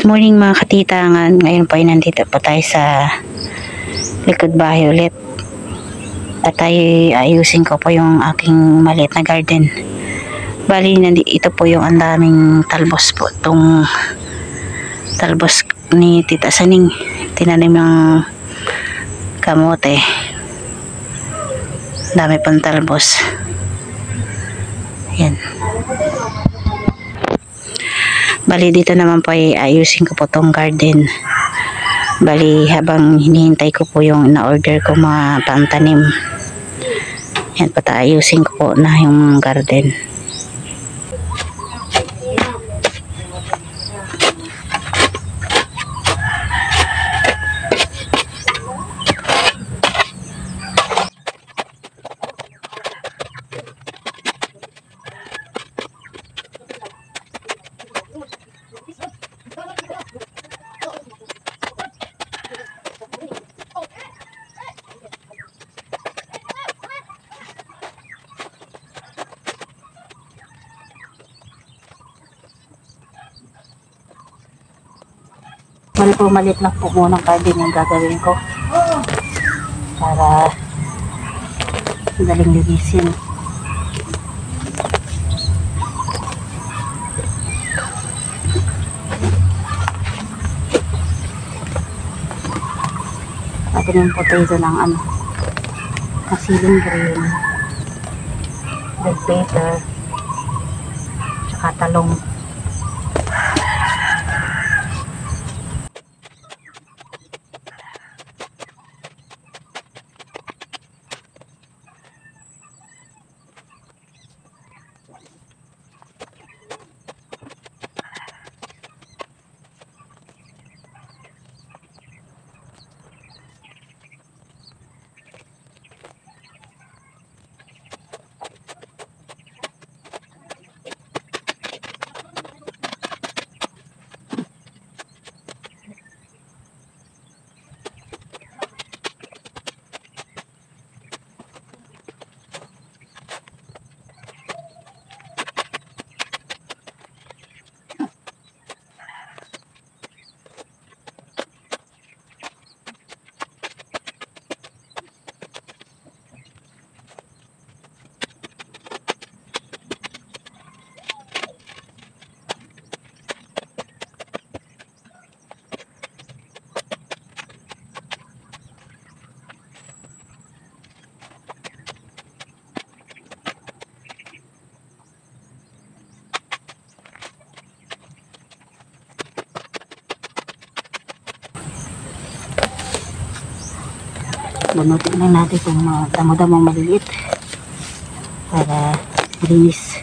Good morning mga katitangan. Ngayon po ay nandito po tayo sa likod bahay ulit. At ay ayusin ko po yung aking maliit na garden. Bali, ito po yung ang daming talbos po. Itong talbos ni Tita Saning. Tinanim ng kamote. Dami pang talbos. Yan. Bali, dito naman po ay ayusin ko po tong garden. Bali, habang hinihintay ko po yung na-order ko mga pantanim. Yan, pataayusin ko po na yung garden. Bali po, maliit lang po muna ng garden yung gagawin ko para madaling linisin. Natin yung potato ng masiling green, red pepper, tsaka talong. Bunutin lang natin itong mga damo-damong maliliit para linis.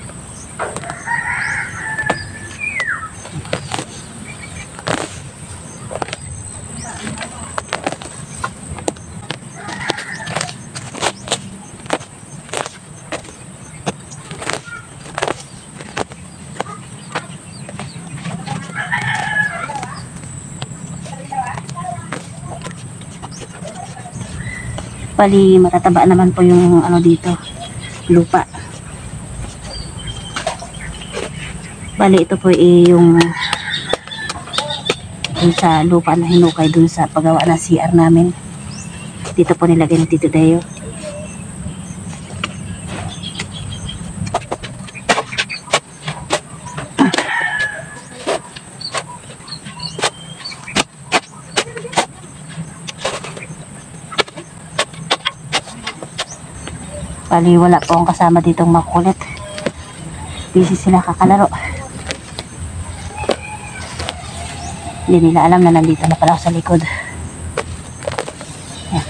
Bali, matataba naman po yung dito, lupa. Bali, ito po yung dun sa lupa na hinukay dun sa paggawa ng CR namin. Dito po nilagay ni Tito Deo. Bali, wala po ang kasama ditong makulit. Busy sila kakalaro. Hindi nila alam na nandito na pala ako sa likod. Yan.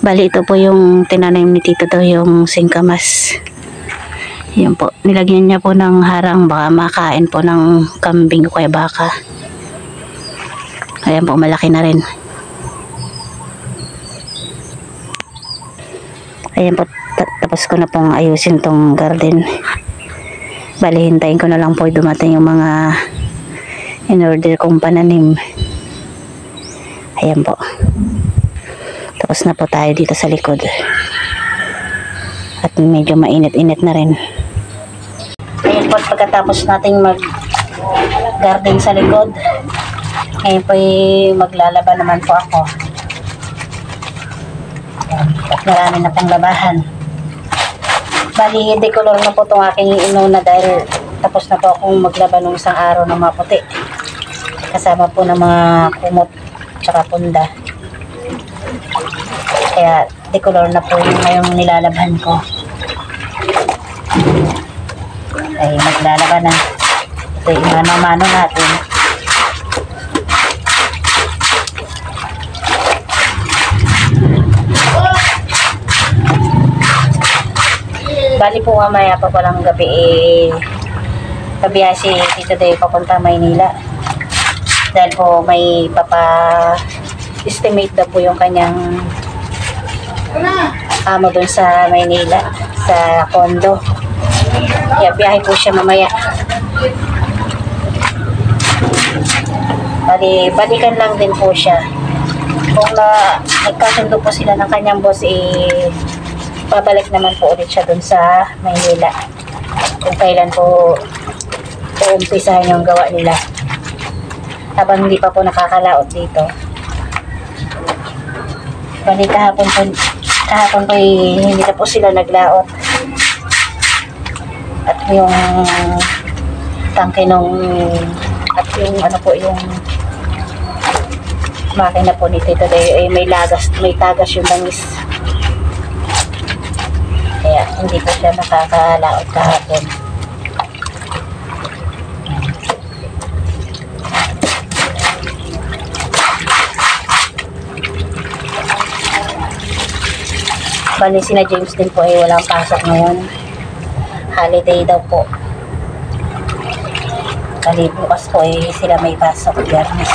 Bali ito po yung tinanim ni Tito daw, yung singkamas. Yan po, nilagyan niya po ng harang, baka makain po ng kambing o kaya baka. Ayan po, malaki na rin. Ayan po, tapos ko na pong ayusin tong garden. Bali, hintayin ko na lang po dumating yung mga in-order kong pananim. Ayan po. Tapos na po tayo dito sa likod. At medyo mainit-init na rin. Ayan po, pagkatapos nating mag-garden sa likod, ngayon po maglalaba naman po ako. Ayan, at marami na pang labahan. Bali, decolor na po itong aking inuna dahil tapos na po akong maglaba nung isang araw ng maputi. Kasama po ng mga kumot tsaka punda. Kaya decolor na po yung ngayong nilalabhan ko. Ay, maglalaba na. Ito yung mano-mano natin. Bali po mamaya pa palang gabi pabiyahe si Tito Day papunta Maynila. Dahil po may estimate daw po yung kanyang amo dun sa Maynila, sa condo. Kaya biyahe po siya mamaya. Balikan lang din po siya. Kung nagkasundo po sila ng kanyang boss, babalik naman po ulit siya dun sa Maynila. Kung kailan po uumpisahan yung gawa nila. Habang hindi pa po nakakalaot dito. Bali kahapon po hindi na po sila naglaot. At yung tangke at yung yung makina po ni Tito Day may tagas yung langis. Kaya hindi po siya nakakalaot kahapon. Bali sina James din po ay walang pasok ngayon. Holiday daw po. Bali bukas po ay sila may pasok. Biyernes.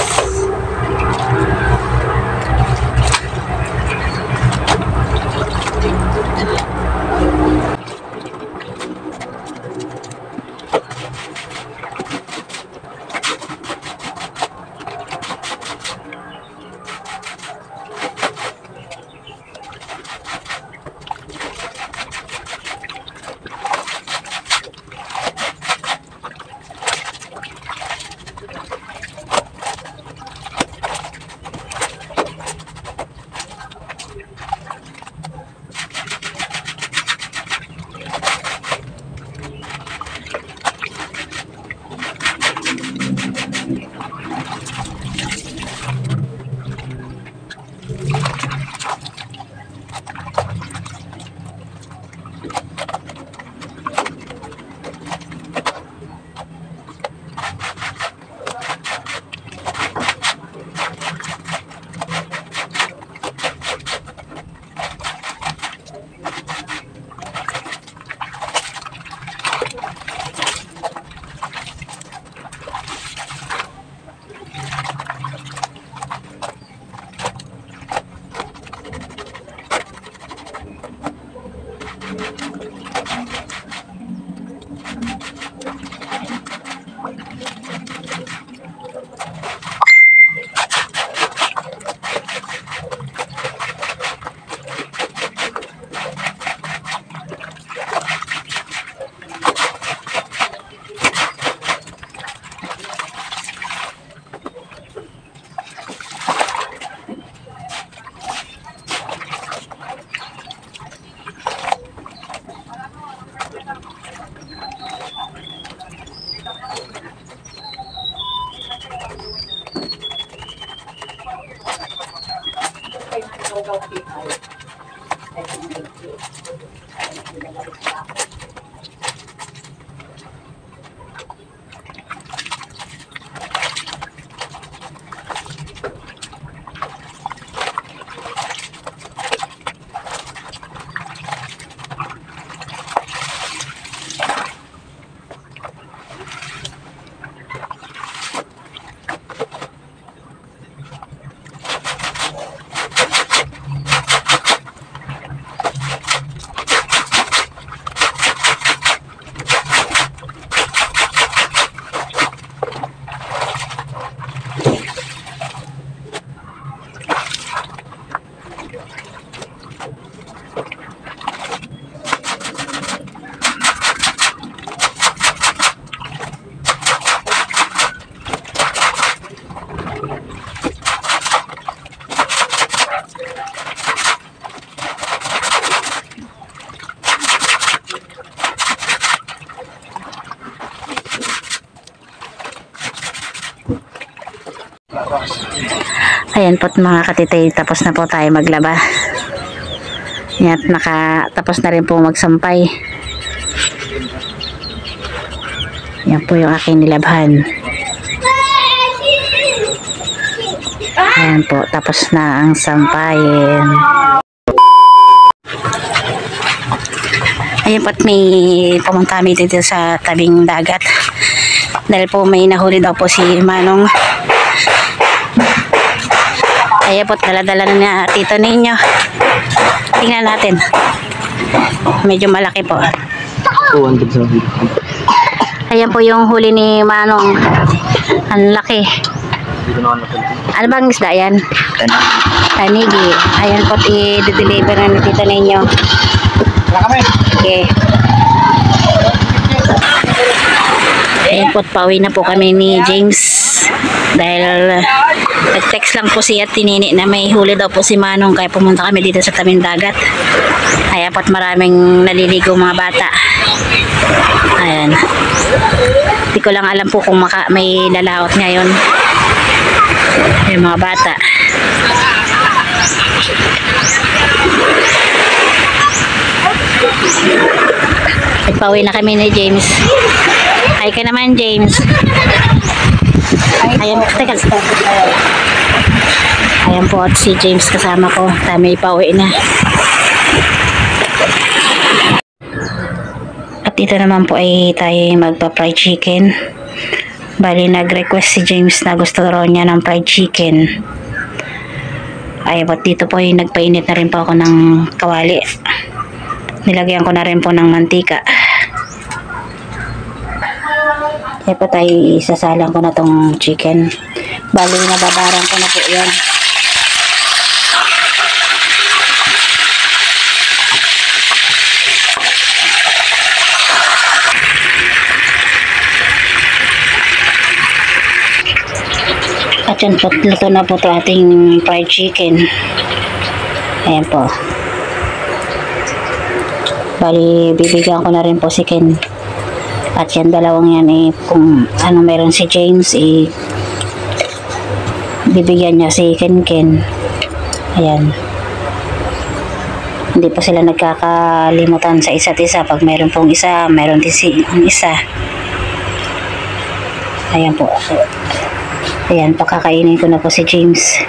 Ayan po mga katitay, tapos na po tayo maglaba. Yan, tapos na rin po magsampay. Yan po yung aking nilabhan. Ayan po, tapos na ang sampayin. Ayan po, at may pumunta kami dito sa tabing dagat. Dahil po may nahuli daw po si Manong. Ayan po, dala-dala na tito ninyo. Tingnan natin. Medyo malaki po. 200 sa Ayan po yung huli ni Manong. Ang laki. dito naman natin. Ano bang isda yan? Tanigi. Ayan po, i-deliver na ni tito ninyo. Wala kami. Okay. Ayan po, pauwi na po kami ni James. Dahil nag-text lang po siya at tinini na may huli daw po si Manong, kaya pumunta kami dito sa tabing dagat. Ayan po, at maraming naliligo mga bata. Ayan. Hindi ko lang alam po kung may lalaot ngayon. Ayan mga bata. Pauwi na kami ni James. Hi ka naman, James. Ayan, teka. Ayan po, at si James kasama ko. Tami, pauwi na. At dito naman po ay tayo magpa-fried chicken. Bali, nag-request si James na gusto raw niya ng fried chicken. Ayan po, dito po ay nagpainit na rin po ako ng kawali. Nilagyan ko na rin po ng mantika. Kaya po tayo isasalang ko na tong chicken. Bali, nababarang ko na po yan. At yan po, luto na po ito ating fried chicken. Ayan po. Bali, bibigyan ko na rin po si Ken. At yan, dalawang yan kung ano meron si James, bibigyan niya si Ken. Ayan. Hindi pa sila nagkakalimutan sa isa't isa. Pag meron pong isa, meron din ang isa. Ayan po. Ayan, pakakainin ko na po si James.